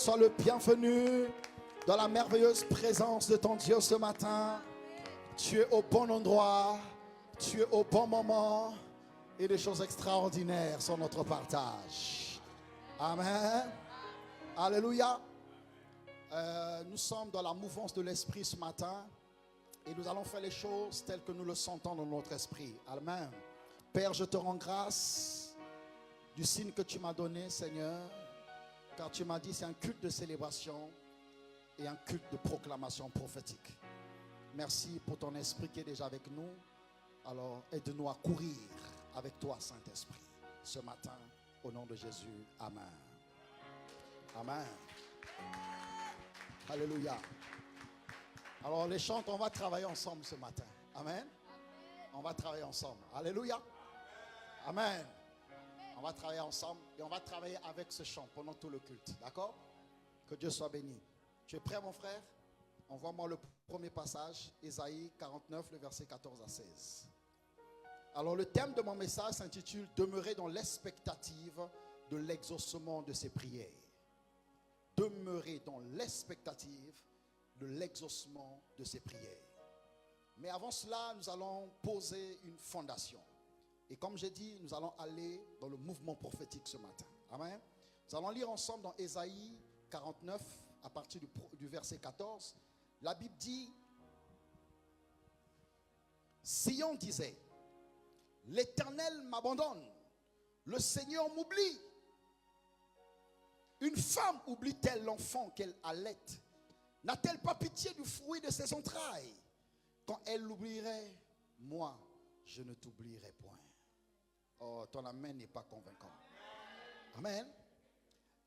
sois le bienvenu dans la merveilleuse présence de ton Dieu ce matin. Tu es au bon endroit, tu es au bon moment et des choses extraordinaires sont notre partage. Amen. Alléluia. Nous sommes dans la mouvance de l'esprit ce matin et nous allons faire les choses telles que nous le sentons dans notre esprit. Amen. Père, je te rends grâce du signe que tu m'as donné, Seigneur, car tu m'as dit c'est un culte de célébration et un culte de proclamation prophétique. Merci pour ton esprit qui est déjà avec nous. Alors aide-nous à courir avec toi, Saint-Esprit, ce matin, au nom de Jésus. Amen. Amen. Alléluia. Alors les chants, on va travailler ensemble ce matin. Amen. On va travailler ensemble. Alléluia. Amen. On va travailler ensemble et on va travailler avec ce chant pendant tout le culte. D'accord? Que Dieu soit béni. Tu es prêt, mon frère? Envoie-moi le premier passage, Ésaïe 49, le verset 14 à 16. Alors le thème de mon message s'intitule « Demeurer dans l'expectative de l'exaucement de ses prières ». Demeurer dans l'expectative de l'exaucement de ses prières. Mais avant cela, nous allons poser une fondation. Et comme j'ai dit, nous allons aller dans le mouvement prophétique ce matin. Amen. Nous allons lire ensemble dans Ésaïe 49, à partir du verset 14. La Bible dit, Sion disait, l'Éternel m'abandonne, le Seigneur m'oublie. Une femme oublie-t-elle l'enfant qu'elle allait? N'a-t-elle pas pitié du fruit de ses entrailles? Quand elle l'oublierait, moi, je ne t'oublierai point. Oh, ton amen n'est pas convaincant. Amen.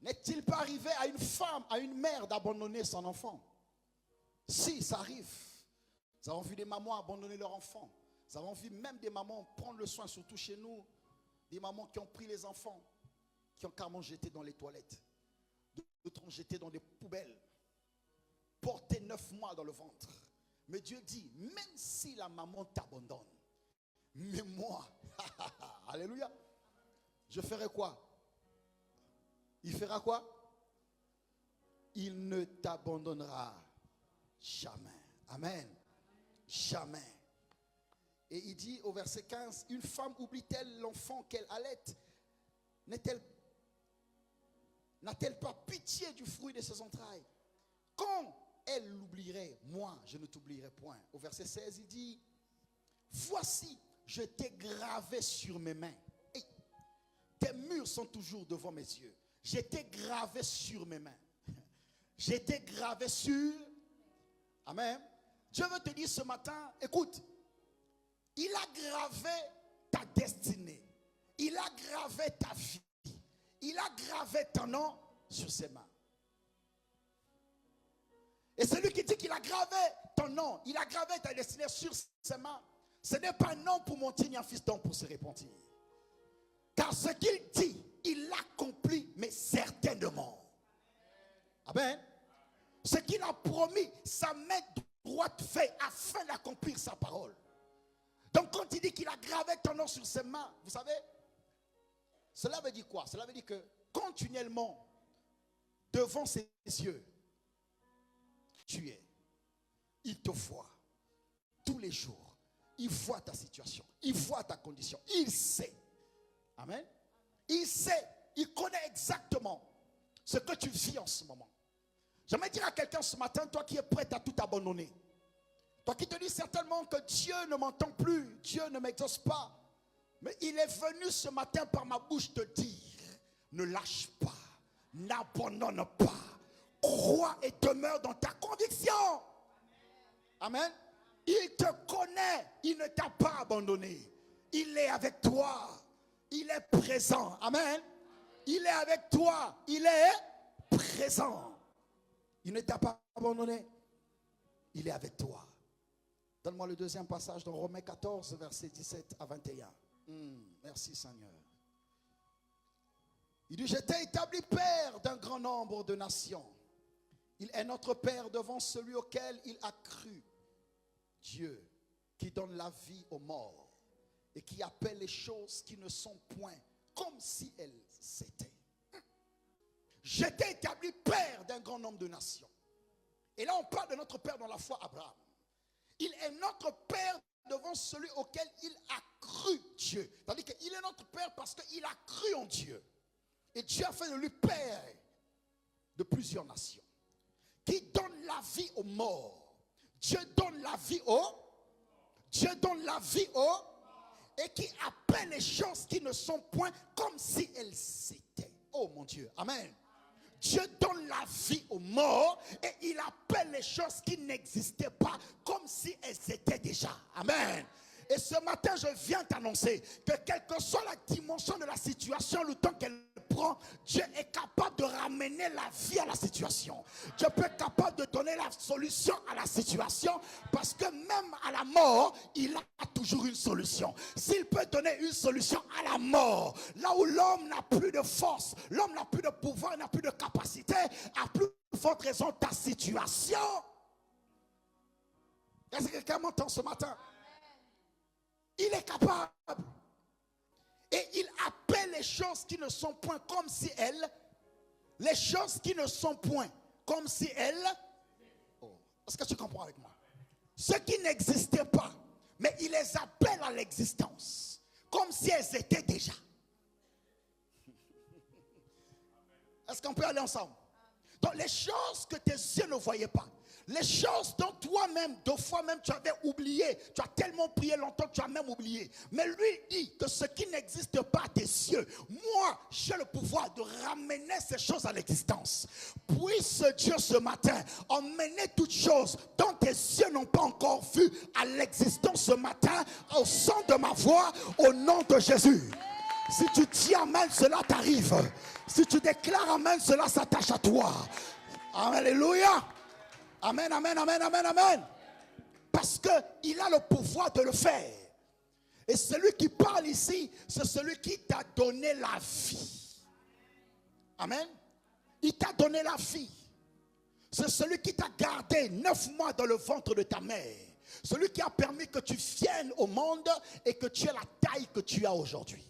N'est-il pas arrivé à une femme, à une mère d'abandonner son enfant? Si, ça arrive. Nous avons vu des mamans abandonner leur enfant. Nous avons vu même des mamans prendre le soin, surtout chez nous, des mamans qui ont pris les enfants, qui ont carrément jeté dans les toilettes, d'autres ont jeté dans des poubelles, porté 9 mois dans le ventre. Mais Dieu dit, même si la maman t'abandonne, mais moi, alléluia, je ferai quoi? Il fera quoi? Il ne t'abandonnera jamais. Amen. Jamais. Et il dit au verset 15, une femme oublie-t-elle l'enfant qu'elle allait? N'a-t-elle pas pitié du fruit de ses entrailles? Quand elle l'oublierait, moi, je ne t'oublierai point. Au verset 16, il dit, voici, je t'ai gravé sur mes mains. Et tes murs sont toujours devant mes yeux. J'étais gravé sur mes mains. J'étais gravé sur... Amen. Dieu veut te dire ce matin, écoute, il a gravé ta destinée. Il a gravé ta vie. Il a gravé ton nom sur ses mains. Et celui qui dit qu'il a gravé ton nom, il a gravé ta destinée sur ses mains, ce n'est pas un nom pour monter ni un fiston pour se repentir. Car ce qu'il dit, il l'accomplit, mais certainement. Amen. Ce qu'il a promis, sa main droite fait afin d'accomplir sa parole. Donc quand il dit qu'il a gravé ton nom sur ses mains, vous savez, cela veut dire quoi? Cela veut dire que continuellement, devant ses yeux, tu es. Il te voit tous les jours. Il voit ta situation. Il voit ta condition. Il sait. Amen. Il sait. Il connaît exactement ce que tu vis en ce moment. J'aimerais dire à quelqu'un ce matin, toi qui es prêt à tout abandonner. Toi qui te dis certainement que Dieu ne m'entend plus. Dieu ne m'exauce pas. Mais il est venu ce matin par ma bouche te dire, ne lâche pas. N'abandonne pas. Crois et demeure dans ta conviction. Amen. Il te connaît. Il ne t'a pas abandonné. Il est avec toi. Il est présent. Amen. Il est avec toi. Il est présent. Il ne t'a pas abandonné. Il est avec toi. Donne-moi le deuxième passage dans Romains 14, versets 17 à 21. Merci Seigneur. Il dit, je t'ai établi père d'un grand nombre de nations. Il est notre Père devant celui auquel il a cru. Dieu qui donne la vie aux morts et qui appelle les choses qui ne sont point comme si elles s'étaient. Je t'ai établi Père d'un nombre de nations. Et là, on parle de notre Père dans la foi, Abraham. Il est notre Père devant celui auquel il a cru Dieu. C'est-à-dire qu'il est notre Père parce qu'il a cru en Dieu. Et Dieu a fait de lui Père de plusieurs nations. Qui donne la vie aux morts. Dieu donne la vie aux. Dieu donne la vie aux. Et qui appelle les choses qui ne sont point comme si elles étaient. Oh mon Dieu, amen. Dieu donne la vie aux morts et il appelle les choses qui n'existaient pas comme si elles étaient déjà. Amen. Et ce matin, je viens t'annoncer que quelle que soit la dimension de la situation, le temps qu'elle prend, Dieu est capable de ramener la vie à la situation. Dieu peut être capable de donner la solution à la situation parce que même à la mort, il a toujours une solution. S'il peut donner une solution à la mort, là où l'homme n'a plus de force, l'homme n'a plus de pouvoir, n'a plus de capacité, à plus forte raison ta situation. Est-ce que quelqu'un m'entend ce matin? Il est capable. Et il appelle les choses qui ne sont point comme si elles. Les choses qui ne sont point comme si elles. Oh, est-ce que tu comprends avec moi? Ce qui n'existait pas, mais il les appelle à l'existence. Comme si elles étaient déjà. Est-ce qu'on peut aller ensemble? Donc les choses que tes yeux ne voyaient pas. Les choses dont toi-même, deux fois même, tu avais oublié. Tu as tellement prié longtemps que tu as même oublié. Mais lui dit que ce qui n'existe pas à tes yeux, moi, j'ai le pouvoir de ramener ces choses à l'existence. Puisse Dieu ce matin emmener toutes choses dont tes yeux n'ont pas encore vu à l'existence ce matin, au son de ma voix, au nom de Jésus. Si tu dis amen, cela t'arrive. Si tu déclares amen, cela s'attache à toi. Alléluia. Amen, amen, amen, amen, amen. Parce qu'il a le pouvoir de le faire. Et celui qui parle ici, c'est celui qui t'a donné la vie. Amen. Il t'a donné la vie. C'est celui qui t'a gardé 9 mois dans le ventre de ta mère. Celui qui a permis que tu viennes au monde et que tu aies la taille que tu as aujourd'hui.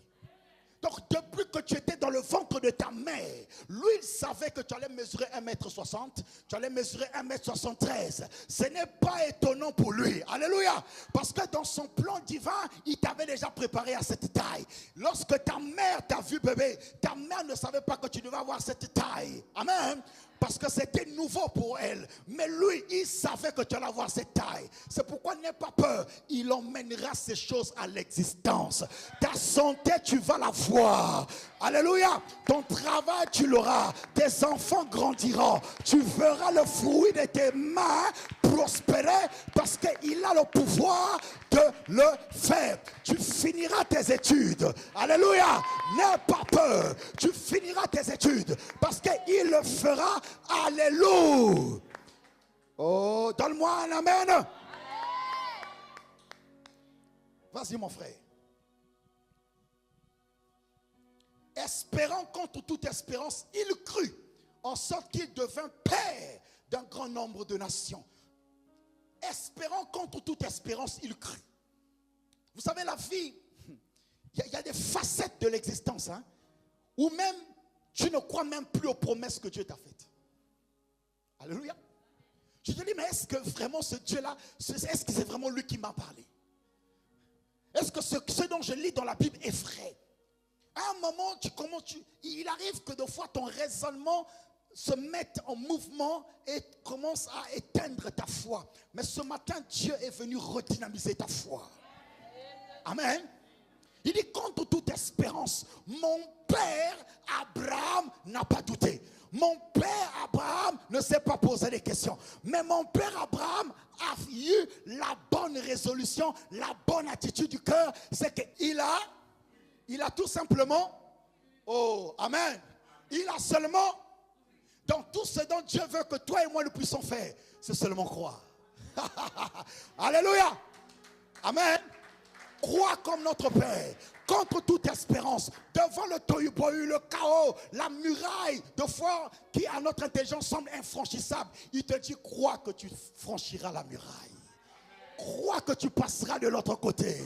Donc depuis que tu étais dans le ventre de ta mère, lui il savait que tu allais mesurer 1,60 m, tu allais mesurer 1,73 m. Ce n'est pas étonnant pour lui. Alléluia. Parce que dans son plan divin, il t'avait déjà préparé à cette taille. Lorsque ta mère t'a vu bébé, ta mère ne savait pas que tu devais avoir cette taille. Amen. Parce que c'était nouveau pour elle. Mais lui, il savait que tu allais avoir cette taille. C'est pourquoi n'aie pas peur. Il emmènera ces choses à l'existence. Ta santé, tu vas la voir. Alléluia. Ton travail, tu l'auras. Tes enfants grandiront. Tu verras le fruit de tes mains prospérer parce qu'il a le pouvoir de le faire. Tu finiras tes études. Alléluia. N'aie pas peur. Tu finiras tes études parce qu'il le fera. Alléluia. Oh, donne-moi un amen. Vas-y mon frère. Espérant contre toute espérance, il crut, en sorte qu'il devint père d'un grand nombre de nations. Espérant contre toute espérance, il crut. Vous savez, la vie, il y a des facettes de l'existence, hein, où même tu ne crois même plus aux promesses que Dieu t'a faites. Alléluia. Je te dis, mais est-ce que vraiment ce Dieu-là, est-ce que c'est vraiment lui qui m'a parlé? Est-ce que ce dont je lis dans la Bible est vrai? À un moment, il arrive que des fois ton raisonnement se mette en mouvement et commence à éteindre ta foi. Mais ce matin, Dieu est venu redynamiser ta foi. Amen. Il dit, contre toute espérance, mon père Abraham n'a pas douté. Mon père Abraham ne s'est pas posé des questions. Mais mon père Abraham a eu la bonne résolution, la bonne attitude du cœur. C'est qu'il a tout simplement, oh, amen. Il a seulement, dans tout ce dont Dieu veut que toi et moi nous puissions faire, c'est seulement croire. Alléluia. Amen. Crois comme notre Père, contre toute espérance, devant le tohu-bohu, le chaos, la muraille de foi qui à notre intelligence semble infranchissable. Il te dit, crois que tu franchiras la muraille. Crois que tu passeras de l'autre côté.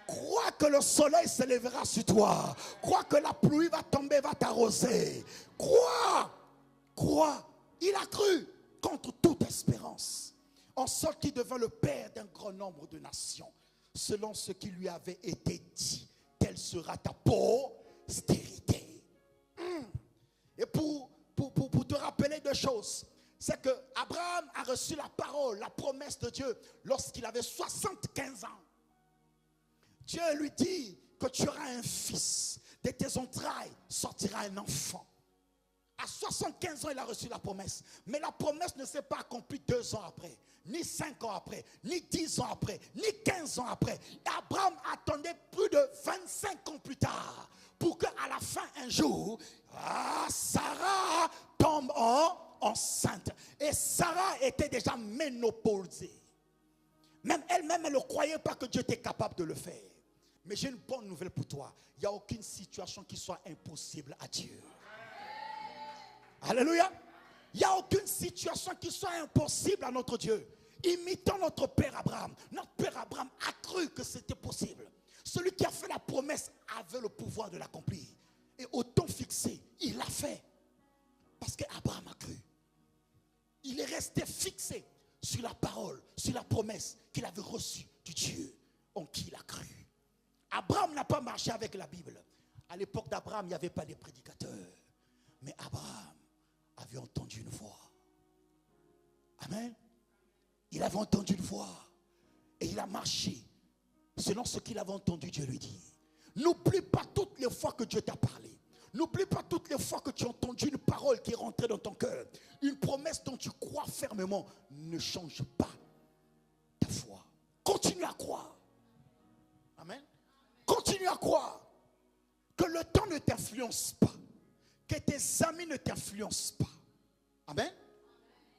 Crois que le soleil se lèvera sur toi. Crois que la pluie va tomber, va t'arroser. Crois. Crois. Il a cru contre toute espérance, en sorte qu'il devint le père d'un grand nombre de nations, selon ce qui lui avait été dit. Telle sera ta postérité. Et pour te rappeler deux choses, c'est que Abraham a reçu la parole, la promesse de Dieu lorsqu'il avait 75 ans. Dieu lui dit que tu auras un fils, de tes entrailles sortira un enfant. À 75 ans, il a reçu la promesse. Mais la promesse ne s'est pas accomplie 2 ans après, ni 5 ans après, ni 10 ans après, ni 15 ans après. Abraham attendait plus de 25 ans plus tard pour qu'à la fin, un jour, Sarah tombe enceinte. Et Sarah était déjà ménopausée. Même elle-même, elle ne croyait pas que Dieu était capable de le faire. Mais j'ai une bonne nouvelle pour toi. Il n'y a aucune situation qui soit impossible à Dieu. Alléluia. Il n'y a aucune situation qui soit impossible à notre Dieu. Imitant notre père Abraham. Notre père Abraham a cru que c'était possible. Celui qui a fait la promesse avait le pouvoir de l'accomplir. Et au temps fixé, il l'a fait. Parce qu'Abraham a cru. Il est resté fixé sur la parole, sur la promesse qu'il avait reçue du Dieu en qui il a cru. Abraham n'a pas marché avec la Bible. À l'époque d'Abraham, il n'y avait pas de prédicateurs. Mais Abraham avait entendu une voix. Amen. Il avait entendu une voix. Et il a marché selon ce qu'il avait entendu Dieu lui dire. N'oublie pas toutes les fois que Dieu t'a parlé. N'oublie pas toutes les fois que tu as entendu une parole qui est rentrée dans ton cœur. Une promesse dont tu crois fermement. Ne change pas ta foi. Continue à croire. Amen. Continue à croire. Que le temps ne t'influence pas. Que tes amis ne t'influencent pas. Amen.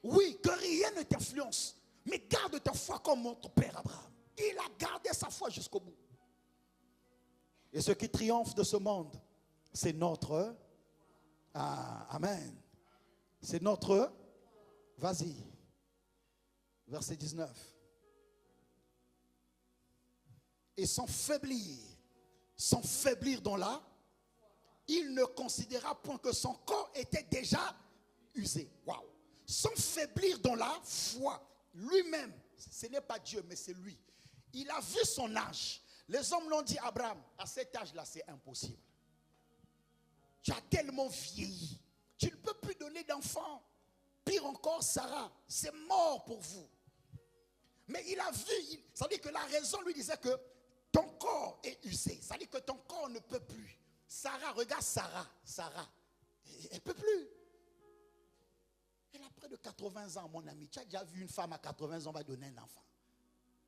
Oui, que rien ne t'influence. Mais garde ta foi comme notre père Abraham. Il a gardé sa foi jusqu'au bout. Et ce qui triomphe de ce monde, c'est notre... amen. C'est notre... Vas-y. Verset 19. Et sans faiblir dans la... Il ne considéra point que son corps était déjà usé. Waouh. Sans faiblir dans la foi. Lui-même, ce n'est pas Dieu, mais c'est lui. Il a vu son âge. Les hommes l'ont dit, Abraham, à cet âge-là, c'est impossible. Tu as tellement vieilli. Tu ne peux plus donner d'enfants. Pire encore, Sarah, c'est mort pour vous. Mais il a vu, ça veut dire que la raison lui disait que ton corps est usé. Ça veut dire que ton corps ne peut plus. Sarah, regarde Sarah, elle ne peut plus. Elle a près de 80 ans, mon ami. Tu as déjà vu une femme à 80 ans va donner un enfant.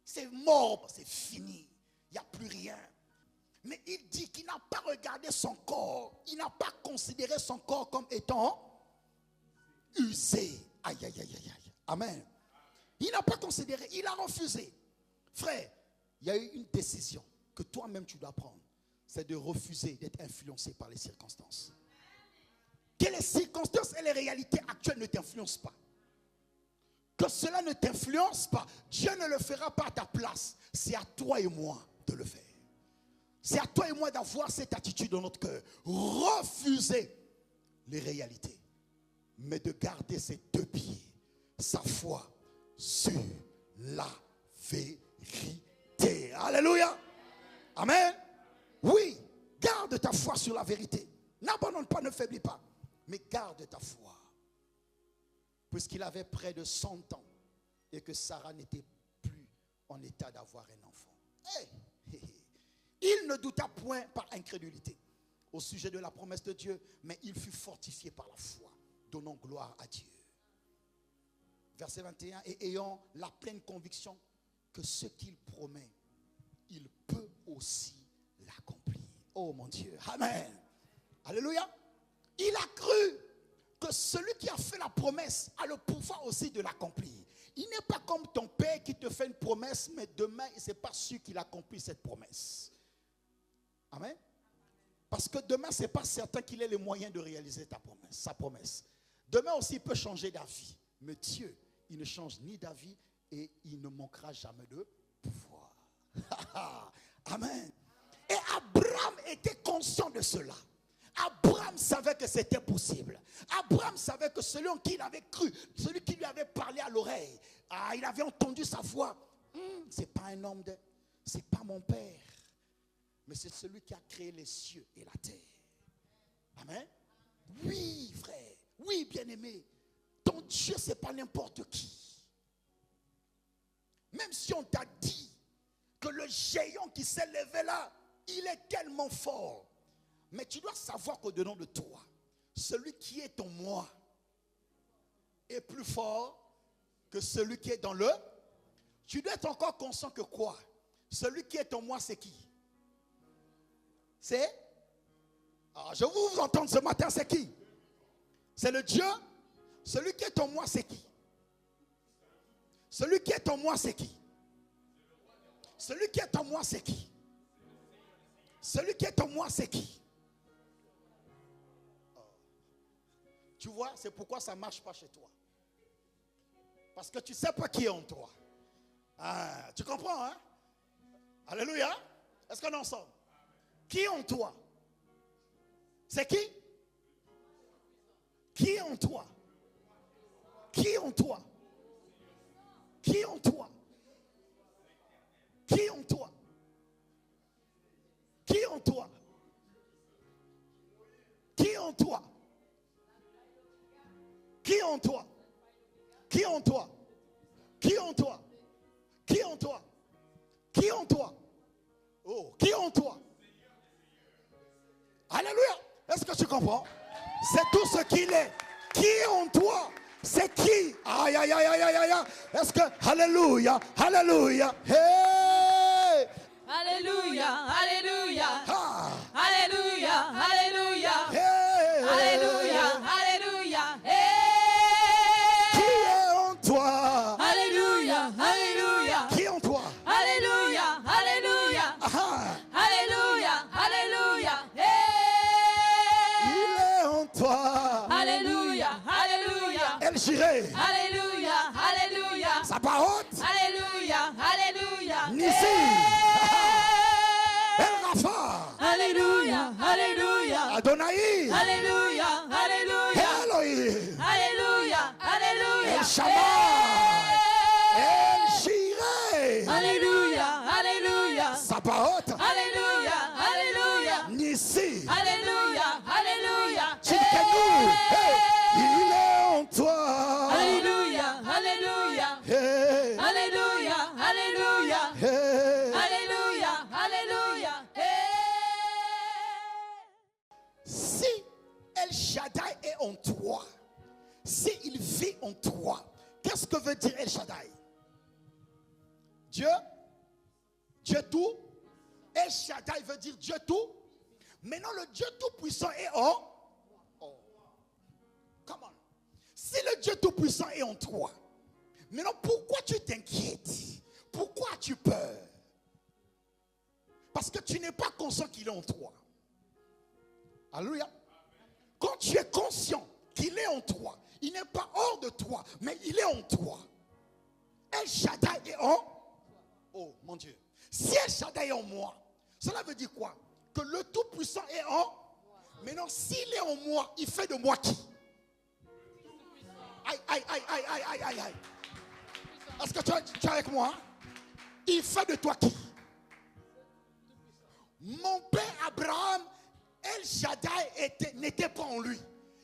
C'est mort, c'est fini. Il n'y a plus rien. Mais il dit qu'il n'a pas regardé son corps. Il n'a pas considéré son corps comme étant usé. Aïe, aïe, aïe, aïe, aïe. Amen. Il n'a pas considéré, il a refusé. Frère, il y a eu une décision que toi-même tu dois prendre. C'est de refuser d'être influencé par les circonstances. Que les circonstances et les réalités actuelles ne t'influencent pas. Que cela ne t'influence pas. Dieu ne le fera pas à ta place. C'est à toi et moi de le faire. C'est à toi et moi d'avoir cette attitude dans notre cœur. Refuser les réalités. Mais de garder ses deux pieds. Sa foi sur la vérité. Alléluia. Amen. Oui, garde ta foi sur la vérité. N'abandonne pas, ne faiblis pas. Mais garde ta foi. Puisqu'il avait près de 100 ans et que Sarah n'était plus en état d'avoir un enfant. Il ne douta point par incrédulité au sujet de la promesse de Dieu, mais il fut fortifié par la foi, donnant gloire à Dieu. Verset 21, et ayant la pleine conviction que ce qu'il promet, il peut aussi l'accomplir. Oh mon Dieu, amen. Alléluia. Il a cru que celui qui a fait la promesse a le pouvoir aussi de l'accomplir. Il n'est pas comme ton père qui te fait une promesse, mais demain, il n'est pas sûr qu'il accomplit cette promesse. Amen. Parce que demain, ce n'est pas certain qu'il ait les moyens de réaliser sa promesse. Demain aussi, il peut changer d'avis. Mais Dieu, il ne change ni d'avis et il ne manquera jamais de pouvoir. Amen. Et Abraham était conscient de cela. Abraham savait que c'était possible. Abraham savait que celui en qui il avait cru, celui qui lui avait parlé à l'oreille, il avait entendu sa voix. C'est pas un homme, c'est pas mon père, mais c'est celui qui a créé les cieux et la terre. Amen. Oui, frère. Oui, bien-aimé. Ton Dieu, c'est pas n'importe qui. Même si on t'a dit que le géant qui s'est levé là, il est tellement fort. Mais tu dois savoir qu'au-dedans de toi, celui qui est en moi est plus fort que celui qui est dans le. Tu dois être encore conscient que quoi? Celui qui est en moi, c'est qui? C'est? Je veux vous entendre ce matin, c'est qui? C'est le Dieu. Celui qui est en moi, c'est qui? Celui qui est en moi, c'est qui? Celui qui est en moi, c'est qui? Celui qui est en moi, c'est qui? Tu vois, c'est pourquoi ça ne marche pas chez toi. Parce que tu ne sais pas qui est en toi. Tu comprends, hein? Alléluia. Est-ce qu'on est ensemble? Qui est en toi? C'est qui? Qui est en toi? Qui est en toi? Qui est en toi? Qui est en toi? Qui est en toi? Qui est en toi? Qui est en toi? Qui est en toi? Qui est en toi? Qui est en toi? Qui est en toi? Oh, qui est en toi? Alléluia. Est-ce que tu comprends? C'est tout ce qu'il est. Qui est en toi? C'est qui? Aïe, aïe, aïe, aïe, aïe, aïe. Est-ce que, alléluia, alléluia. Hey! Alléluia, alléluia. Ah. Alléluia, alléluia. Hey! Alléluia, alléluia. Hey! Qui est en toi? Alléluia, alléluia. Qui est en toi? Alléluia, alléluia. Ah. Alléluia, alléluia. Il Hey! est en toi. Alléluia, alléluia. El Jireh. Alléluia, alléluia. Sabaoth. Alléluia, alléluia. Nissi. Hey! El Rapha. Alléluia, alléluia. Adonai. Alléluia, alléluia. Elohim. Alléluia, alléluia. El Shammah. El Jireh. Alléluia, alléluia. Sabaoth. Alléluia, alléluia. Nissi. Alléluia, alléluia. Tsidkenu. Hey. Il est en toi. Alléluia, alléluia. Hey. Alléluia, alléluia. Hey. Alléluia, alléluia. Si El Shaddai est en toi, si il vit en toi, qu'est-ce que veut dire El Shaddai? Dieu tout. El Shaddai veut dire Dieu tout. Maintenant le Dieu tout puissant est en. Oh. Come on. Si le Dieu tout puissant est en toi, maintenant pourquoi tu t'inquiètes? Pourquoi as-tu peur? Parce que tu n'es pas conscient qu'il est en toi. Alléluia. Quand tu es conscient qu'il est en toi, il n'est pas hors de toi, mais il est en toi. El Shaddai est en. Oh mon Dieu. Si El Shaddai est en moi, cela veut dire quoi? Que le Tout-Puissant est en. Maintenant, s'il est en moi, il fait de moi qui? Aïe, aïe, aïe, aïe, aïe, aïe, aïe, aïe. Est-ce que tu es avec moi? Il fait de toi qui? Mon père Abraham, El Shaddai n'était pas en lui.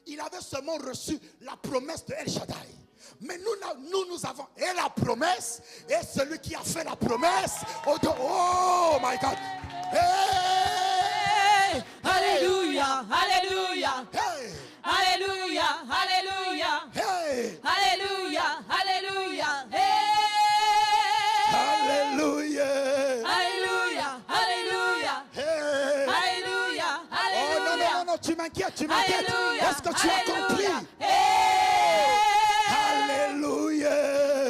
Il avait seulement reçu la promesse de El Shaddai. Mais nous avons et la promesse et celui qui a fait la promesse. Oh my God. Hey! Alléluia, alléluia. Hey! Alléluia, alléluia. Hey! Alléluia, alléluia. Alléluia. Alléluia, alléluia. Hey! Alléluia, Oh non, alléluia. non, non, tu m'inquiètes, tu m'inquiètes. Alléluia. Est-ce que tu as compris? Alléluia.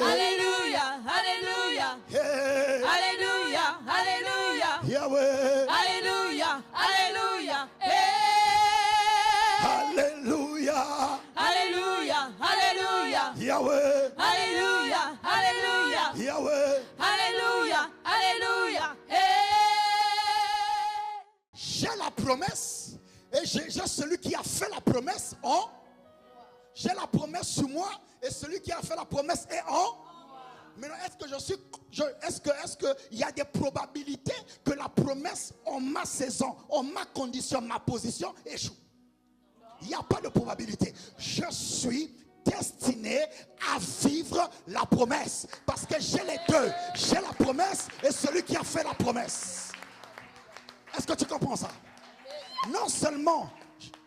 Alléluia, alléluia. Hey! Alléluia, alléluia. Yahweh. Alléluia, alléluia. Alléluia. Alléluia, alléluia. Yahweh. Alléluia, alléluia. Yahweh. Alléluia, alléluia. J'ai la promesse Et j'ai celui qui a fait la promesse en. J'ai la promesse sur moi et celui qui a fait la promesse est en. Maintenant, est-ce qu'il y a des probabilités que la promesse en ma saison, en ma condition, ma position échoue? Il n'y a pas de probabilité. Je suis destiné à vivre la promesse. Parce que j'ai les deux. J'ai la promesse et celui qui a fait la promesse. Est-ce que tu comprends ça? Non seulement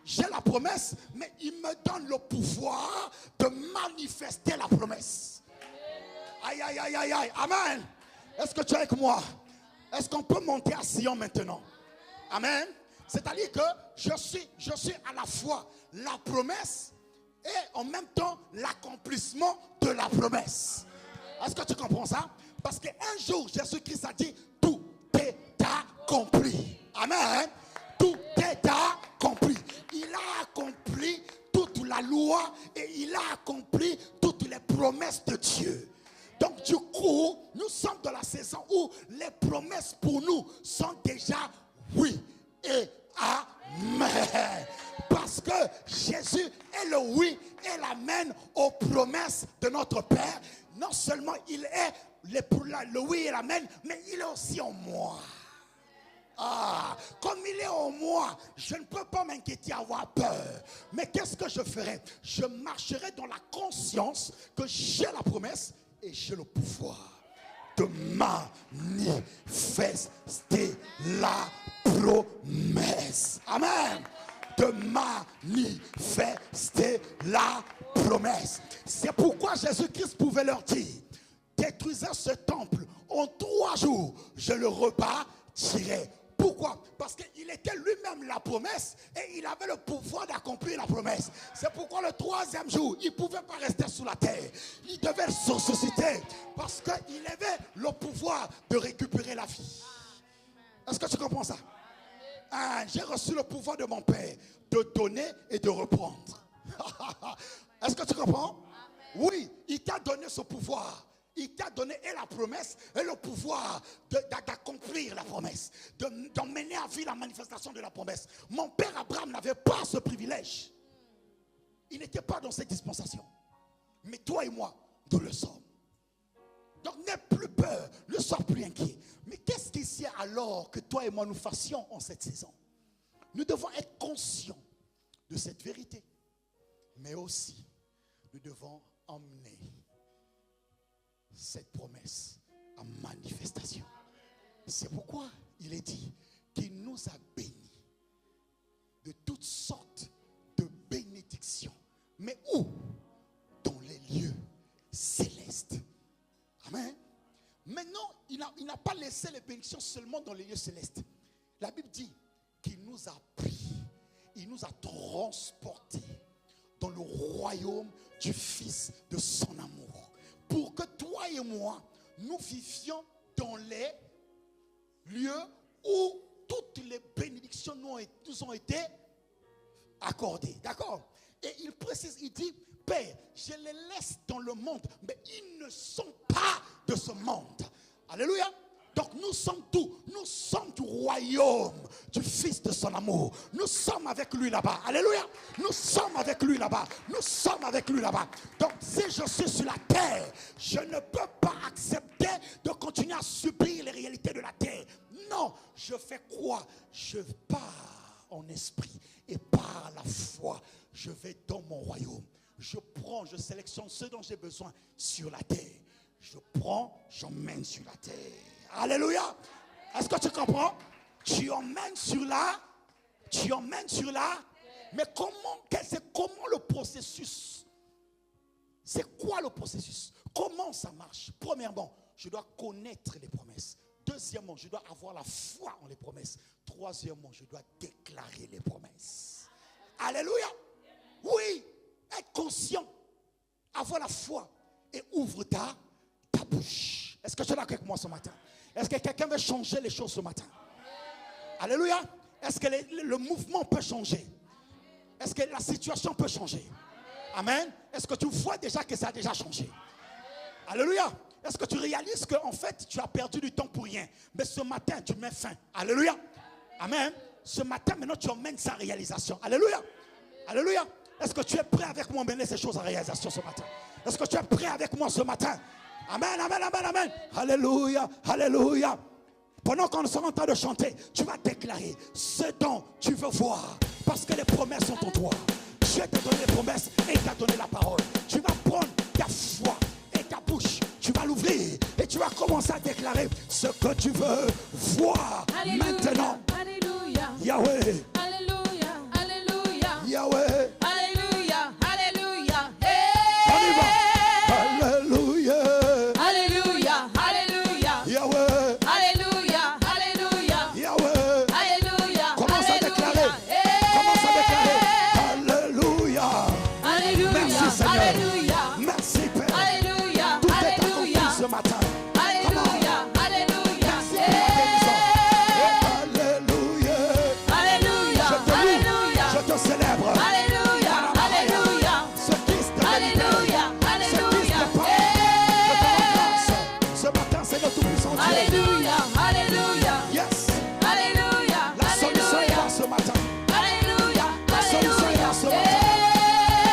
j'ai la promesse, mais il me donne le pouvoir de manifester la promesse. Aïe, aïe, aïe, aïe, aïe. Amen. Est-ce que tu es avec moi? Est-ce qu'on peut monter à Sion maintenant? Amen. C'est-à-dire que je suis à la fois la promesse et en même temps l'accomplissement de la promesse. Est-ce que tu comprends ça? Parce qu'un jour, Jésus-Christ a dit, tout est accompli. Amen. Tout est accompli. Il a accompli toute la loi et il a accompli toutes les promesses de Dieu. Donc du coup, nous sommes dans la saison où les promesses pour nous sont déjà oui et amen. Parce que Jésus est le oui et l'amen aux promesses de notre Père. Non seulement il est le oui et l'amen, mais il est aussi en moi. Ah, comme il est en moi, je ne peux pas m'inquiéter, avoir peur. Mais qu'est-ce que je ferai? Je marcherai dans la conscience que j'ai la promesse et j'ai le pouvoir de manifester la promesse. Amen. De manifester la promesse. C'est pourquoi Jésus-Christ pouvait leur dire, détruisez ce temple, en 3 jours, je le rebâtirai. Pourquoi? Parce qu'il était lui-même la promesse et il avait le pouvoir d'accomplir la promesse. C'est pourquoi le 3e jour, il ne pouvait pas rester sous la terre. Il devait se ressusciter parce qu'il avait le pouvoir de récupérer la vie. Est-ce que tu comprends ça? Ah, j'ai reçu le pouvoir de mon Père de donner et de reprendre. Est-ce que tu comprends? Oui, il t'a donné ce pouvoir. Il t'a donné et la promesse et le pouvoir d'accomplir la promesse, d'emmener à vie la manifestation de la promesse. Mon père Abraham n'avait pas ce privilège. Il n'était pas dans cette dispensation. Mais toi et moi, nous le sommes. Donc n'aie plus peur, ne sois plus inquiet. Mais qu'est-ce qu'il y a alors que toi et moi nous fassions en cette saison? Nous devons être conscients de cette vérité. Mais aussi, nous devons emmener cette promesse en manifestation. C'est pourquoi il est dit qu'il nous a bénis de toutes sortes de bénédictions. Mais où? Dans les lieux célestes. Amen. Maintenant, il n'a pas laissé les bénédictions seulement dans les lieux célestes. La Bible dit qu'il nous a pris, il nous a transportés dans le royaume du Fils de son amour. Pour que toi et moi, nous vivions dans les lieux où toutes les bénédictions nous ont été accordées. D'accord? Et il précise, il dit, Père, je les laisse dans le monde, mais ils ne sont pas de ce monde. Alléluia. Donc nous sommes d'où? Nous sommes du royaume du Fils de son amour. Nous sommes avec lui là-bas. Alléluia. Nous sommes avec lui là-bas. Nous sommes avec lui là-bas. Donc si je suis sur la terre, je ne peux pas accepter de continuer à subir les réalités de la terre. Non, je fais quoi? Je pars en esprit et par la foi, je vais dans mon royaume. Je sélectionne ce dont j'ai besoin sur la terre. Je prends, j'emmène sur la terre. Alléluia. Est-ce que tu comprends? Tu emmènes sur là. Mais comment le processus? C'est quoi le processus? Comment ça marche? Premièrement, je dois connaître les promesses. Deuxièmement, je dois avoir la foi en les promesses. Troisièmement, je dois déclarer les promesses. Alléluia. Oui, être conscient, avoir la foi et ouvre ta bouche. Est-ce que tu es là avec moi ce matin? Est-ce que quelqu'un veut changer les choses ce matin? Alléluia. Est-ce que le mouvement peut changer? Est-ce que la situation peut changer? Amen. Est-ce que tu vois déjà que ça a déjà changé? Alléluia. Est-ce que tu réalises qu'en fait tu as perdu du temps pour rien? Mais ce matin tu mets fin. Alléluia. Amen. ce matin, maintenant, tu emmènes ça en réalisation. Alléluia. Alléluia. Est-ce que tu es prêt avec moi à emmener ces choses en réalisation ce matin? Est-ce que tu es prêt avec moi ce matin? Amen, amen, amen, amen. Alléluia, alléluia. Pendant qu'on sera en train de chanter, tu vas déclarer ce dont tu veux voir. Parce que les promesses sont en toi. Dieu t'a donné les promesses et t'a donné la parole. Tu vas prendre ta foi et ta bouche. Tu vas l'ouvrir et tu vas commencer à déclarer ce que tu veux voir. Alléluia. Maintenant. Alléluia. Yahweh. Alléluia. Alléluia. Yahweh. Alléluia. Alléluia. On y va. Alléluia. Alléluia. Alléluia. Yahweh. Alléluia. Alléluia. Yahweh. Alléluia. Commence à déclarer. Commence à déclarer. Alléluia. Alléluia. Merci Seigneur. Alléluia. Merci Père. Alléluia. Tout est accompli Alléluia. ce matin. Alléluia. Alléluia. Merci pour la guérison. Alléluia. Alléluia. Je te loue. Alléluia. Je te célèbre. Alléluia. Alléluia. Ce Christ te Alléluia. libère. Ce Christ Alléluia. te parle. Je te rends grâce. Ce matin, c'est le Tout-Puissant Dieu. Alléluia. Alléluia. Yes. Alléluia. La solution est Alléluia. là ce matin. Alléluia. La solution est là ce matin.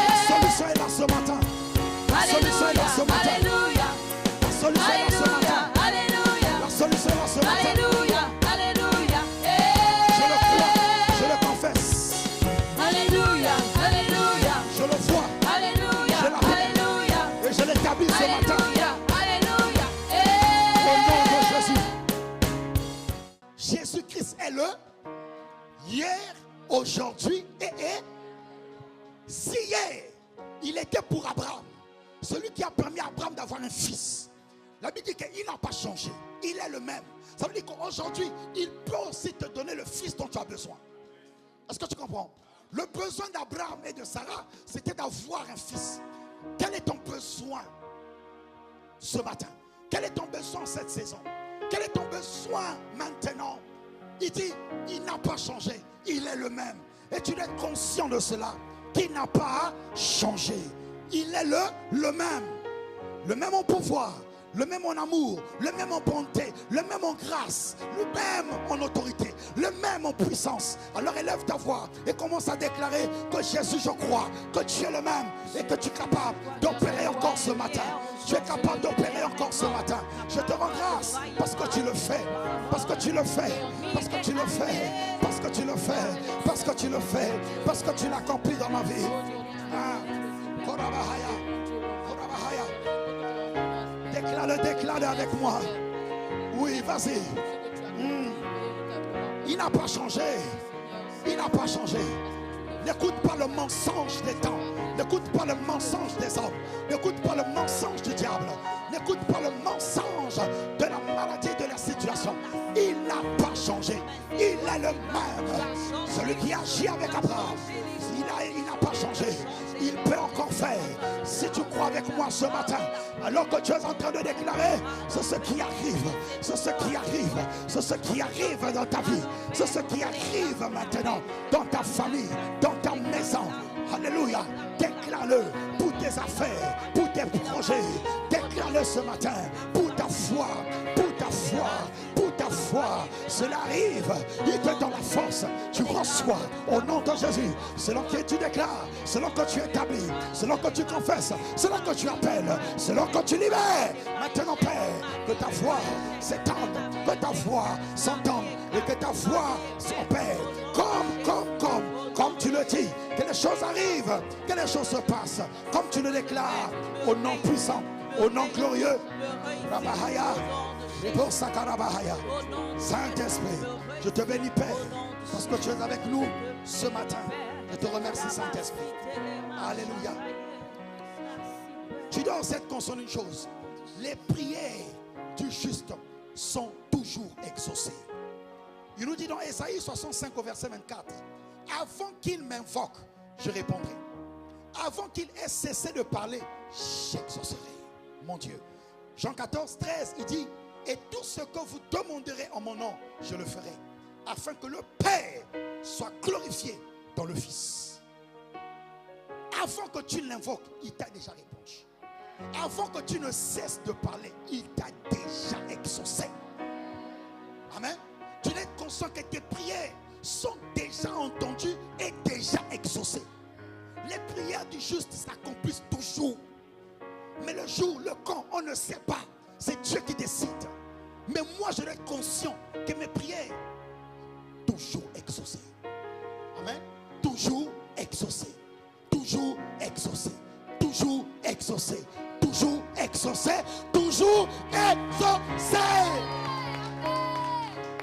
La solution est là ce matin. La solution est là ce matin. Alléluia. La solution est là ce matin. Alléluia. La solution est là ce matin. Alléluia. Alléluia. Je le crois. Je le confesse. Alléluia. Alléluia. Je le vois. Alléluia. Je l'appelle. Alléluia. Et je l'établis ce matin. Alléluia. Alléluia. Au nom de Jésus. Jésus-Christ est le hier, aujourd'hui et si hier, il était pour Abraham, celui qui a permis à Abraham d'avoir un fils. La Bible dit qu'il n'a pas changé. Il est le même. Ça veut dire qu'aujourd'hui, il peut aussi te donner le fils dont tu as besoin. Est-ce que tu comprends? Le besoin d'Abraham et de Sarah, c'était d'avoir un fils. Quel est ton besoin ce matin? Quel est ton besoin cette saison? Quel est ton besoin maintenant? Il dit, il n'a pas changé. Il est le même. Et tu es conscient de cela, qu'il n'a pas changé. Il est le même. Le même en pouvoir, le même en amour, le même en bonté, le même en grâce, le même en autorité, le même en puissance. Alors élève ta voix et commence à déclarer que Jésus, je crois que tu es le même et que tu es capable d'opérer encore ce matin. Tu es capable d'opérer encore ce matin. Je te rends grâce parce que tu le fais, parce que tu le fais, parce que tu le fais, parce que tu le fais, parce que tu le fais, parce que tu l'accomplis dans ma vie. Ah. Korabahaya. Korabahaya. Déclare avec moi. Oui, vas-y. Il n'a pas changé. Il n'a pas changé. N'écoute pas le mensonge des temps. N'écoute pas le mensonge des hommes. N'écoute pas le mensonge du diable. N'écoute pas le mensonge de la maladie, de la situation. Il n'a pas changé. Il est le même. Celui qui agit avec Abraham, il n'a pas changé. Il peut encore faire. Si tu crois avec moi ce matin, alors que tu es en train de déclarer, c'est ce qui arrive. C'est ce qui arrive. C'est ce qui arrive dans ta vie. C'est ce qui arrive maintenant dans ta famille, dans ta maison. Alléluia. Déclare-le pour tes affaires, pour tes projets. Déclare-le ce matin pour ta foi, pour ta foi, pour ta foi. Cela arrive. Il te donne la force. Tu reçois au nom de Jésus. Selon que tu déclares, selon que tu établis, selon que tu confesses, selon que tu appelles, selon que tu libères. Maintenant, Père, que ta voix s'étende, que ta voix s'entende et que ta voix s'opère. Comme tu le dis, que les choses arrivent, que les choses se passent, comme tu le déclares, au nom puissant, au nom glorieux. Rabahaya, pour Sakarabahaya. Saint-Esprit, je te bénis, Père, parce que tu es avec nous ce matin. Je te remercie, Saint-Esprit. Alléluia. Tu dois cette conscience une chose. Les prières du juste sont toujours exaucées. Il nous dit dans Ésaïe 65 au verset 24. Avant qu'il m'invoque, je répondrai. Avant qu'il ait cessé de parler, j'exaucerai. Mon Dieu. Jean 14, 13, il dit, et tout ce que vous demanderez en mon nom, je le ferai. Afin que le Père soit glorifié dans le Fils. Avant que tu l'invoques, il t'a déjà répondu. Avant que tu ne cesses de parler, il t'a déjà exaucé. Amen. Tu es conscient que tes prières sont déjà entendues et déjà exaucées. Les prières du juste s'accomplissent toujours. Mais le jour, le quand, on ne sait pas. C'est Dieu qui décide. Mais moi, je dois être conscient que mes prières, toujours exaucées. Amen. Toujours exaucées. Toujours exaucées. Toujours exaucées. Toujours exaucées. Toujours exaucées.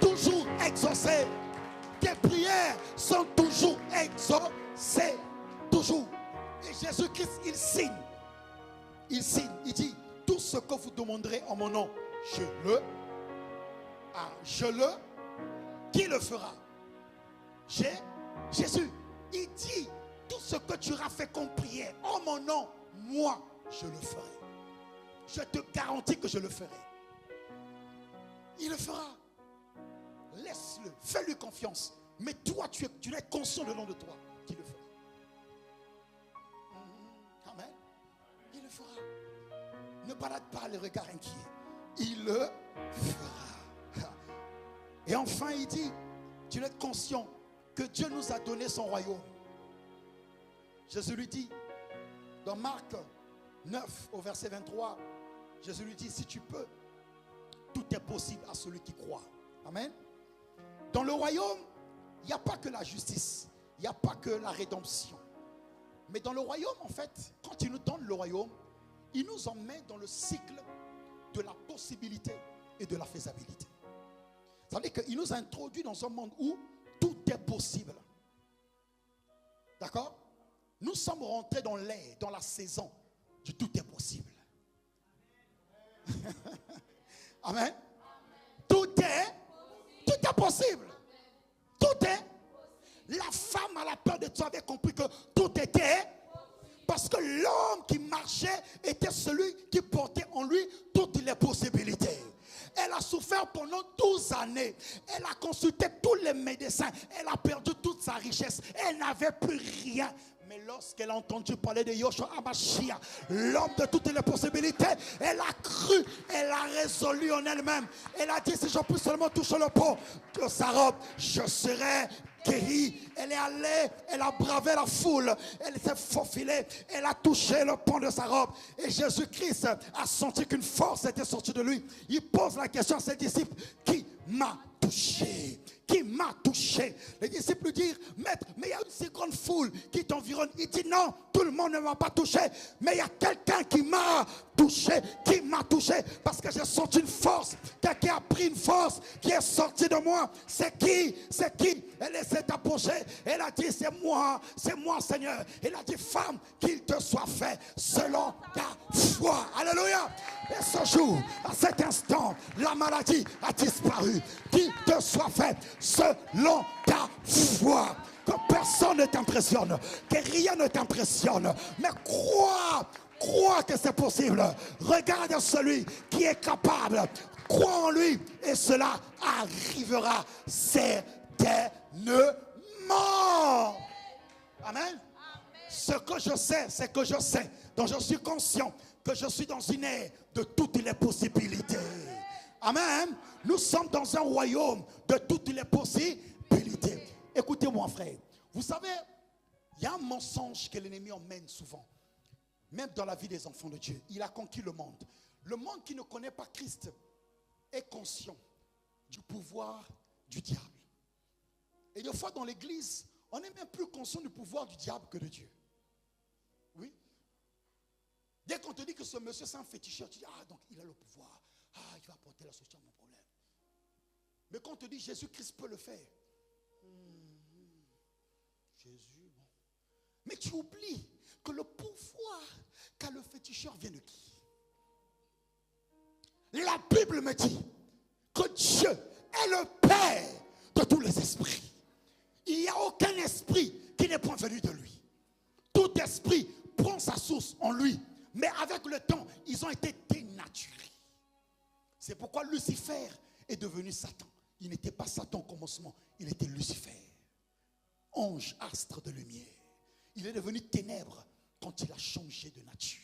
Toujours exaucées. Tes prières sont toujours exaucées. Toujours. Et Jésus-Christ, il signe. Il signe. Il dit, tout ce que vous demanderez en mon nom, je le. Qui le fera? Jésus. Il dit, tout ce que tu auras fait comme prière en mon nom, moi, je le ferai. Je te garantis que je le ferai. Il le fera. Laisse-le. Fais-lui confiance. Mais toi, tu es conscient de nom de toi qu'il le fera. Amen. Il le fera. Ne balade pas les regards inquiets. Il le fera. Et enfin, il dit, tu dois être conscient que Dieu nous a donné son royaume. Jésus lui dit, dans Marc 9, au verset 23, Jésus lui dit, si tu peux, tout est possible à celui qui croit. Amen. Dans le royaume, il n'y a pas que la justice, il n'y a pas que la rédemption. Mais dans le royaume, en fait, quand il nous donne le royaume, il nous emmène dans le cycle de la possibilité et de la faisabilité. Ça veut dire qu'il nous a introduit dans un monde où tout est possible. D'accord? Nous sommes rentrés dans l'ère, dans la saison du tout est possible. Amen. Tout est possible. Tout est. La femme à la peur de Dieu avait compris que tout était. Parce que l'homme qui marchait était celui qui portait en lui toutes les possibilités. Elle a souffert pendant 12 années. Elle a consulté tous les médecins. Elle a perdu toute sa richesse. Elle n'avait plus rien. Mais lorsqu'elle a entendu parler de Yoshua Hamashiach, l'homme de toutes les possibilités, elle a cru, elle a résolu en elle-même. Elle a dit, si je puis seulement toucher le pot de sa robe, je serai guérie. Elle est allée, elle a bravé la foule, elle s'est faufilée, elle a touché le pont de sa robe. Et Jésus-Christ a senti qu'une force était sortie de lui. Il pose la question à ses disciples, qui m'a touché? Qui m'a touché? Les disciples lui disent, maître, mais il y a une si grande foule qui t'environne. Il dit non, tout le monde ne m'a pas touché, mais il y a quelqu'un qui m'a touché. Qui m'a touché? Parce que j'ai senti une force. Quelqu'un a pris une force qui est sortie de moi. C'est qui? C'est qui? Elle s'est approchée. Elle a dit, c'est moi, Seigneur. Elle a dit, femme, qu'il te soit fait selon ta foi. Alléluia. Et ce jour, à cet instant, la maladie a disparu. Qu'il te soit fait selon ta foi. Que personne ne t'impressionne, que rien ne t'impressionne, mais crois que c'est possible. Regarde celui qui est capable, crois en lui et cela arrivera certainement. Amen. Ce que je sais, c'est que je sais. Donc je suis conscient que je suis dans une ère de toutes les possibilités. Amen. Nous sommes dans un royaume de toutes les possibilités. Écoutez-moi, frère. Vous savez, il y a un mensonge que l'ennemi emmène souvent. Même dans la vie des enfants de Dieu. Il a conquis le monde. Le monde qui ne connaît pas Christ est conscient du pouvoir du diable. Et des fois dans l'église, on est même plus conscient du pouvoir du diable que de Dieu. Oui. Dès qu'on te dit que ce monsieur c'est un féticheur, tu dis, ah donc il a le pouvoir. Ah, il va apporter la solution à mon problème. Mais quand on te dit Jésus-Christ peut le faire. Jésus, bon. Mais tu oublies que le pouvoir qu'a le féticheur vient de qui? La Bible me dit que Dieu est le Père de tous les esprits. Il n'y a aucun esprit qui n'est point venu de lui. Tout esprit prend sa source en lui. Mais avec le temps, ils ont été dénaturés. C'est pourquoi Lucifer est devenu Satan. Il n'était pas Satan au commencement, il était Lucifer. Ange, astre de lumière. Il est devenu ténèbres quand il a changé de nature.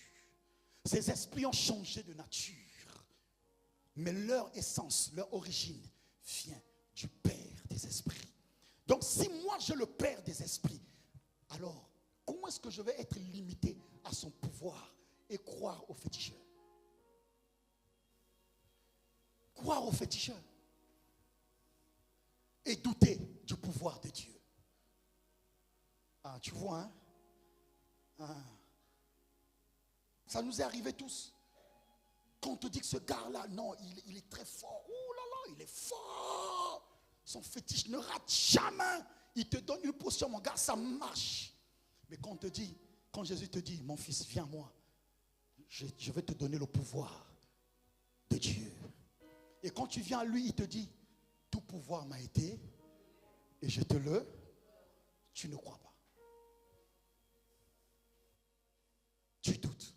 Ces esprits ont changé de nature. Mais leur essence, leur origine vient du Père des esprits. Donc si moi j'ai le père des esprits, alors comment est-ce que je vais être limité à son pouvoir et croire aux féticheurs? Croire aux féticheurs et douter du pouvoir de Dieu. Ah, tu vois, hein? Ah. Ça nous est arrivé tous. Quand on te dit que ce gars-là, non, il est très fort. Oh là là, il est fort. Son fétiche ne rate jamais. Il te donne une potion, mon gars, ça marche. Mais quand on te dit, quand Jésus te dit, mon fils, viens à moi, je vais te donner le pouvoir de Dieu. Et quand tu viens à lui, il te dit, tout pouvoir m'a été, et je te le, tu ne crois pas. Tu doutes.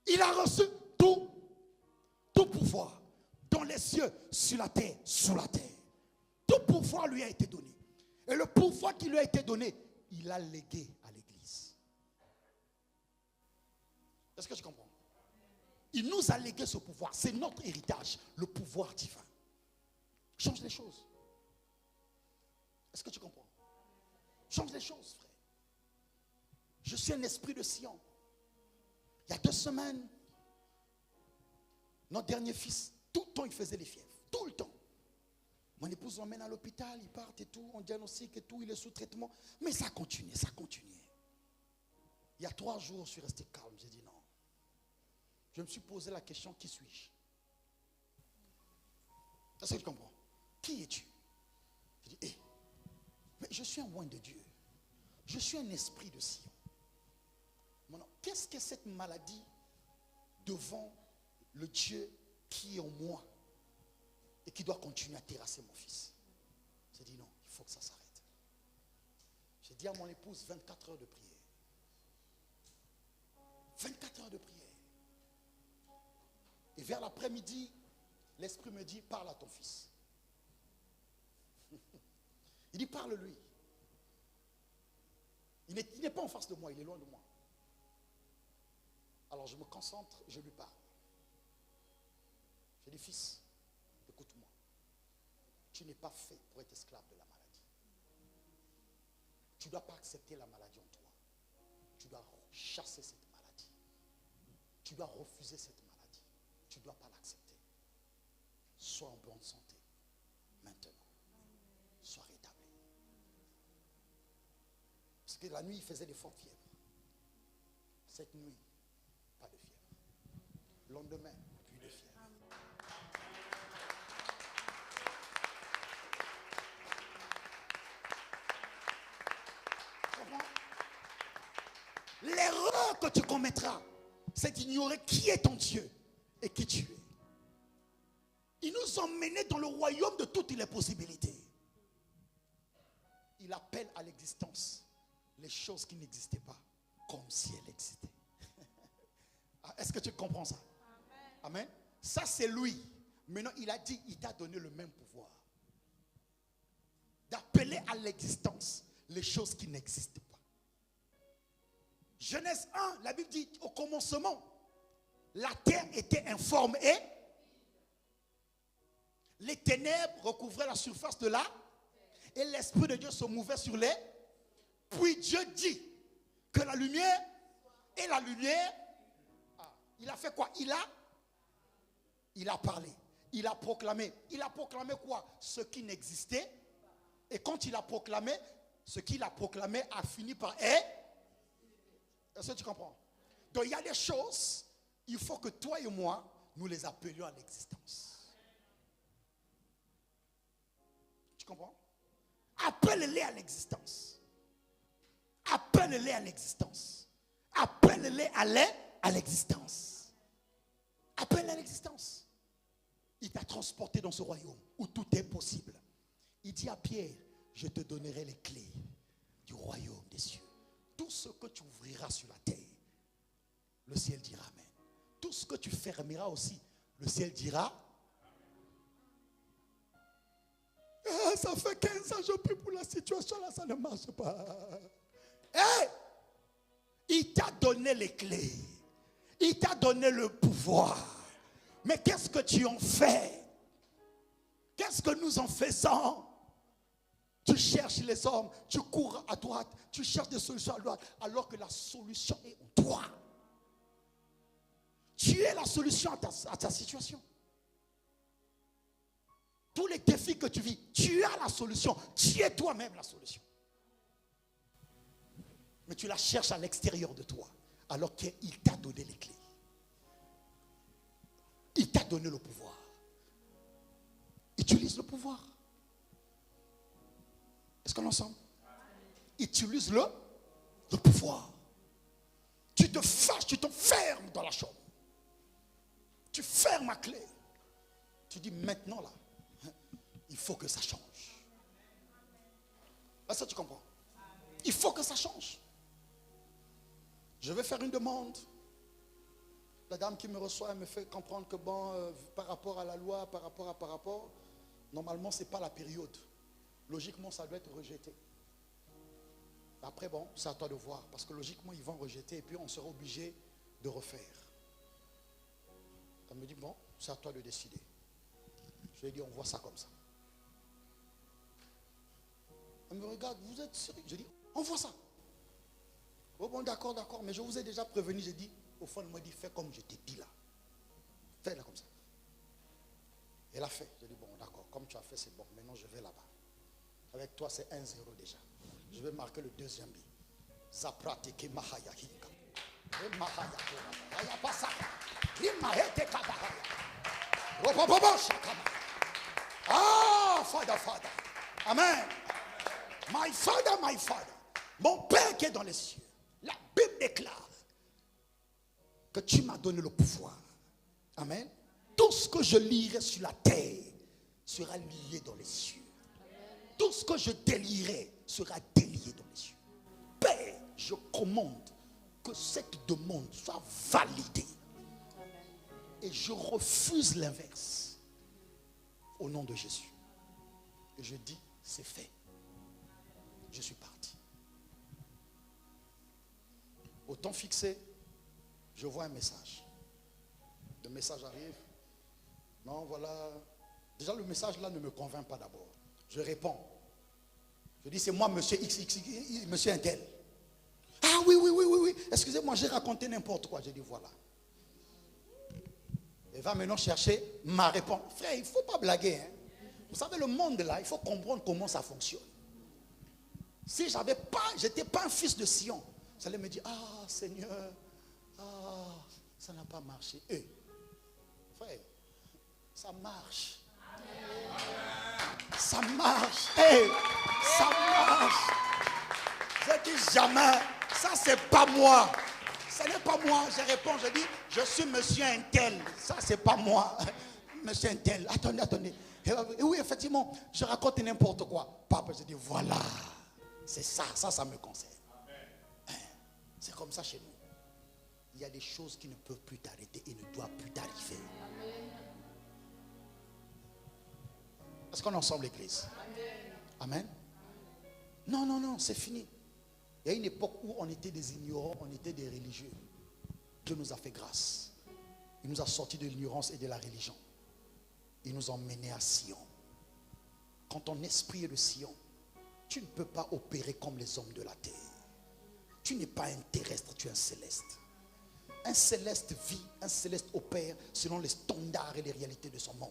Il a reçu tout pouvoir, dans les cieux, sur la terre, sous la terre. Tout pouvoir lui a été donné. Et le pouvoir qui lui a été donné, il a légué à l'Église. Est-ce que tu comprends? Il nous a légué ce pouvoir. C'est notre héritage, le pouvoir divin. Change les choses. Est-ce que tu comprends? Change les choses, frère. Je suis un esprit de Sion. Il y a 2 semaines, notre dernier fils, tout le temps, il faisait les fièvres. Tout le temps. Mon épouse l'emmène à l'hôpital, il part et tout, on diagnostique et tout, il est sous traitement. Mais ça continuait, ça continuait. Il y a 3 jours, je suis resté calme. J'ai dit non. Je me suis posé la question, qui suis-je? Est-ce que tu comprends? Qui es-tu? J'ai dit, mais je suis un oint de Dieu. Je suis un esprit de Sion. Maintenant, qu'est-ce que cette maladie devant le Dieu qui est en moi et qui doit continuer à terrasser mon fils? J'ai dit non, il faut que ça s'arrête. J'ai dit à mon épouse 24 heures de prière. 24 heures de prière. Et vers l'après-midi, l'esprit me dit, parle à ton fils. Il dit, parle-lui. Il n'est pas en face de moi, il est loin de moi. Alors je me concentre, je lui parle. Je dis, fils, écoute-moi. Tu n'es pas fait pour être esclave de la maladie. Tu ne dois pas accepter la maladie en toi. Tu dois chasser cette maladie. Tu dois refuser cette maladie. Tu ne dois pas l'accepter. Sois en bonne santé. Maintenant. Sois rétabli. Parce que la nuit, il faisait des fortes fièvres. Cette nuit, pas de fièvre. Le lendemain, plus de fièvre. L'erreur que tu commettras, c'est d'ignorer qui est ton Dieu et qui tu es. Il nous a menés dans le royaume de toutes les possibilités. Il appelle à l'existence les choses qui n'existaient pas comme si elles existaient. Est-ce que tu comprends ça? Amen. Amen. Ça c'est lui. Maintenant il a dit, il t'a donné le même pouvoir d'appeler à l'existence les choses qui n'existent pas. Genèse 1, la Bible dit au commencement, la terre était informe et les ténèbres recouvraient la surface de la et l'Esprit de Dieu se mouvait sur les. Puis Dieu dit que la lumière et la lumière. Il a fait quoi? Il a parlé. Il a proclamé. Il a proclamé quoi? Ce qui n'existait. Et quand il a proclamé, ce qu'il a proclamé a fini par être. Est-ce que tu comprends? Donc il y a des choses, il faut que toi et moi, nous les appelions à l'existence. Tu comprends? Appelle-les à l'existence. Appelle-les à l'existence. Appelle-les à l'existence. Appelle-les à l'existence. Il t'a transporté dans ce royaume où tout est possible. Il dit à Pierre, je te donnerai les clés du royaume des cieux. Tout ce que tu ouvriras sur la terre, le ciel dira amen. Tout ce que tu fermeras aussi, le ciel dira. Ah, ça fait 15 ans que je prie pour la situation là, ça ne marche pas. Hey! Il t'a donné les clés. Il t'a donné le pouvoir. Mais qu'est-ce que tu en fais? Qu'est-ce que nous en faisons? Tu cherches les hommes, tu cours à droite, tu cherches des solutions à droite, alors que la solution est en toi. Tu es la solution à ta situation. Tous les défis que tu vis, tu as la solution. Tu es toi-même la solution. Mais tu la cherches à l'extérieur de toi, alors qu'il t'a donné les clés. Il t'a donné le pouvoir. Utilise le pouvoir. Est-ce qu'on est ensemble? Utilise le pouvoir. Tu te fâches, tu t'enfermes dans la chambre. Tu fermes la clé. Tu dis maintenant là, il faut que ça change. Est-ce que tu comprends? Il faut que ça change. Je vais faire une demande. La dame qui me reçoit, elle me fait comprendre que bon, par rapport à la loi, par rapport, normalement, ce n'est pas la période. Logiquement, ça doit être rejeté. Après, bon, c'est à toi de voir. Parce que logiquement, ils vont rejeter et puis on sera obligé de refaire. Elle me dit, bon, c'est à toi de décider. Je lui ai dit, on voit ça comme ça. Elle me regarde, vous êtes sérieux? Je dis, on voit ça. Oh bon, d'accord, mais je vous ai déjà prévenu. J'ai dit, au fond, elle m'a dit, fais comme je t'ai dit là. Fais-la comme ça. Elle a fait. J'ai dit, bon, d'accord, comme tu as fait, c'est bon. Maintenant, je vais là-bas. Avec toi, c'est 1-0 déjà. Je vais marquer le deuxième but. Zaprateke mahaya hinka. Mahaya haya pasaka. Imahete kabahaya. Robobobo shakama. Ah, Father. Amen. My Father. Mon Père qui est dans les cieux. La Bible déclare que tu m'as donné le pouvoir. Amen. Tout ce que je lirai sur la terre sera lié dans les cieux. Tout ce que je délierai sera délié dans les cieux. Père, je commande que cette demande soit validée. Et je refuse l'inverse. Au nom de Jésus. Et je dis, c'est fait. Je suis parti. Au temps fixé, je vois un message. Le message arrive. Non, voilà. Déjà, le message là ne me convainc pas d'abord. Je réponds. Je dis, c'est moi, monsieur XXX, monsieur Intel. Ah oui. Excusez-moi, j'ai raconté n'importe quoi. J'ai dit, voilà. Elle va maintenant chercher ma réponse. Frère, il ne faut pas blaguer. Hein. Vous savez, le monde là, il faut comprendre comment ça fonctionne. Si je n'étais pas un fils de Sion, ça allait me dire, ah Seigneur, ça n'a pas marché. Frère, ça marche. Ça marche. Ça marche. Je dis jamais, ça c'est pas moi. Ce n'est pas moi. Je réponds, je dis, je suis monsieur Intel. Ça c'est pas moi. Monsieur Intel. Attendez. Et oui, effectivement, je raconte n'importe quoi. Papa, je dis, voilà. C'est ça me concerne. C'est comme ça chez nous. Il y a des choses qui ne peuvent plus t'arrêter et ne doivent plus t'arriver. Est-ce qu'on est ensemble, l'église? Amen. Non, c'est fini. Il y a une époque où on était des ignorants, on était des religieux. Dieu nous a fait grâce. Il nous a sortis de l'ignorance et de la religion. Il nous a emmenés à Sion. Quand ton esprit est de Sion, tu ne peux pas opérer comme les hommes de la terre. Tu n'es pas un terrestre, tu es un céleste. Un céleste vit, un céleste opère selon les standards et les réalités de son monde.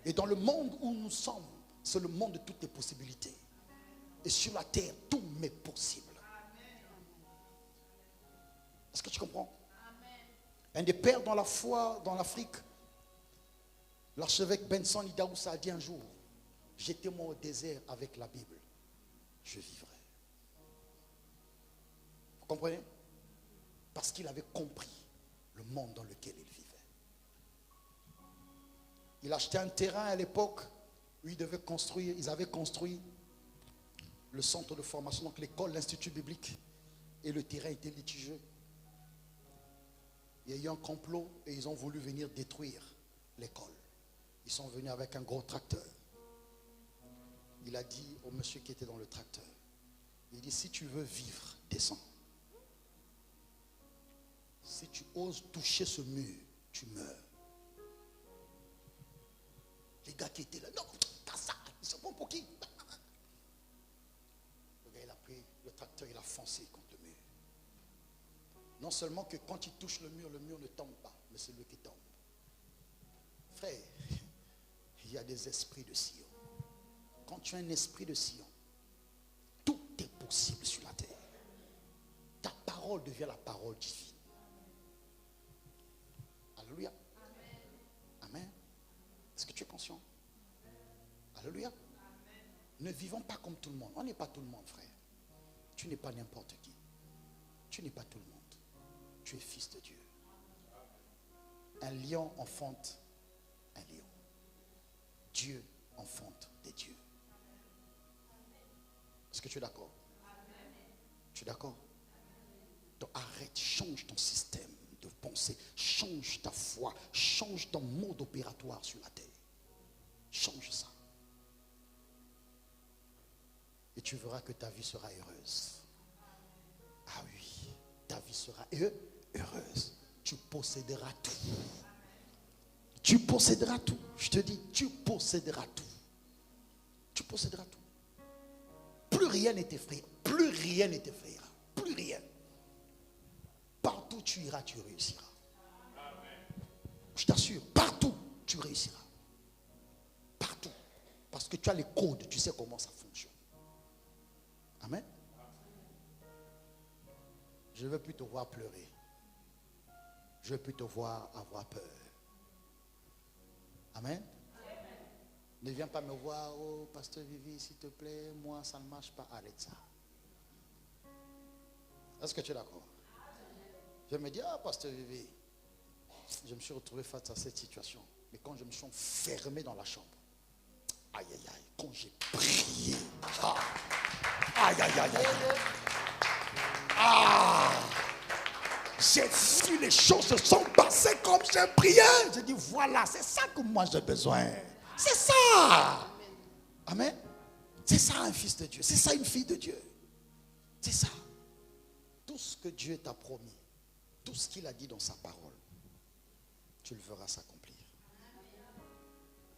Et dans le monde où nous sommes, c'est le monde de toutes les possibilités. Et sur la terre, tout m'est possible. Est-ce que tu comprends? Un des pères dans la foi, dans l'Afrique, l'archevêque Benson Idaoussa a dit un jour, jetez-moi au désert avec la Bible, je vivrai. Vous comprenez? Parce qu'il avait compris le monde dans lequel il vivait. Il achetait un terrain à l'époque où ils avaient construit le centre de formation, donc l'école, l'institut biblique, et le terrain était litigieux. Il y a eu un complot et ils ont voulu venir détruire l'école. Ils sont venus avec un gros tracteur. Il a dit au monsieur qui était dans le tracteur, il dit, si tu veux vivre, descends. Si tu oses toucher ce mur, tu meurs. Les gars qui étaient là, non, ça, ils sont bons pour qui? tracteur, il a foncé contre le mur. Non seulement que quand il touche le mur ne tombe pas, mais c'est lui qui tombe. Frère, il y a des esprits de Sion. Quand tu as un esprit de Sion, tout est possible sur la terre. Ta parole devient la parole divine. Alléluia. Amen. Est-ce que tu es conscient? Alléluia. Ne vivons pas comme tout le monde. On n'est pas tout le monde, frère. Tu n'es pas n'importe qui. Tu n'es pas tout le monde. Tu es fils de Dieu. Un lion enfante un lion. Dieu enfante des dieux. Est-ce que tu es d'accord? Tu es d'accord? Donc arrête, change ton système de pensée, change ta foi, change ton mode opératoire sur la terre. Change ça. Et tu verras que ta vie sera heureuse. Ah oui, ta vie sera heureuse. Tu posséderas tout. Tu posséderas tout. Je te dis, tu posséderas tout. Tu posséderas tout. Plus rien ne t'effrayera. Plus rien ne t'effrayera. Plus rien. Partout où tu iras, tu réussiras. Je t'assure, partout tu réussiras. Partout. Parce que tu as les codes, tu sais comment ça fonctionne. Amen. Je ne veux plus te voir pleurer. Je ne veux plus te voir avoir peur. Amen. Ne viens pas me voir, oh pasteur Vivi, s'il te plaît, moi ça ne marche pas, arrête ça. Est-ce que tu es d'accord? Je me dis, ah pasteur Vivi, je me suis retrouvé face à cette situation. Mais quand je me suis enfermé dans la chambre, aïe aïe aïe, quand j'ai prié, aïe aïe aïe aïe, j'ai vu les choses se sont passées comme j'ai prié. J'ai dit, voilà, c'est ça que moi j'ai besoin. C'est ça. Amen. C'est ça un fils de Dieu. C'est ça une fille de Dieu. C'est ça. Tout ce que Dieu t'a promis, tout ce qu'il a dit dans sa parole, tu le verras s'accomplir.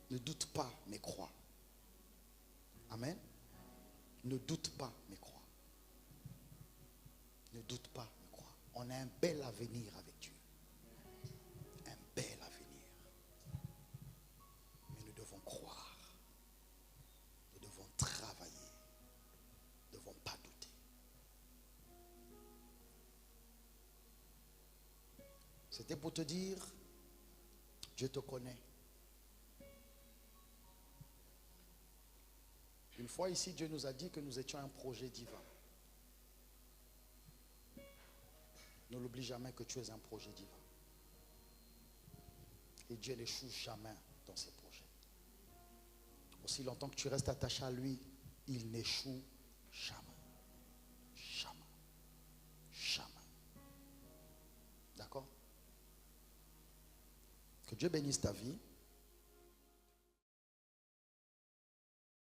Ne doute pas, mais crois. Amen. Ne doute pas, mais crois. Ne doute pas, mais crois. On a un bel avenir avec Dieu. Un bel avenir. Mais nous devons croire. Nous devons travailler. Nous ne devons pas douter. C'était pour te dire, Dieu te connaît. Une fois ici, Dieu nous a dit que nous étions un projet divin. Ne l'oublie jamais que tu es un projet divin. Et Dieu n'échoue jamais dans ses projets. Aussi longtemps que tu restes attaché à lui, il n'échoue jamais. Jamais. Jamais. D'accord? Que Dieu bénisse ta vie.